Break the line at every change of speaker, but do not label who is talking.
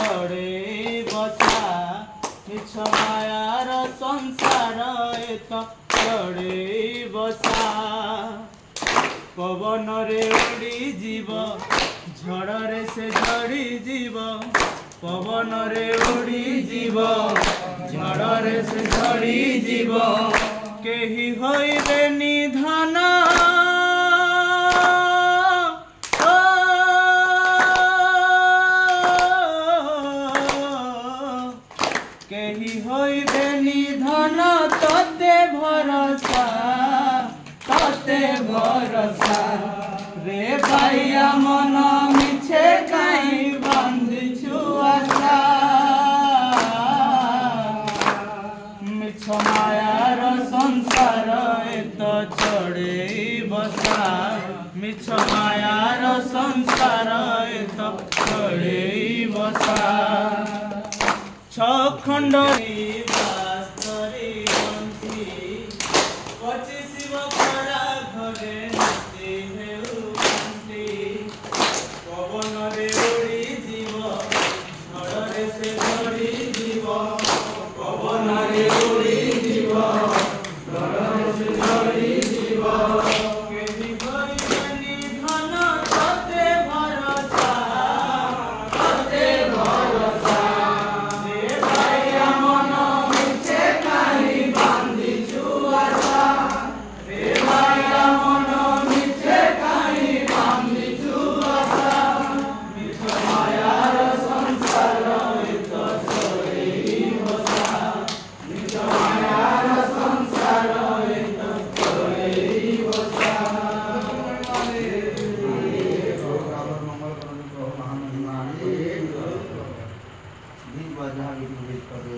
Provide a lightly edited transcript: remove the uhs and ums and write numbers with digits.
चढ़े बसा मिछ मायार संसार तो चढ़े बसा पवन रे उड़ी जीव झड़ रे से झड़ी जीव पवन रे उड़ी जीव झड़ रे से झड़ी जीव केही होइबे निधन केही होइबे निधन तते भरोसा रे भाइया मन मिछे कहीं बांधिछु आशा मिछ मायार संसार तो चढ़े बसा मिछ मायार संसार तो चढ़े बसा छखंड
जहाँ भी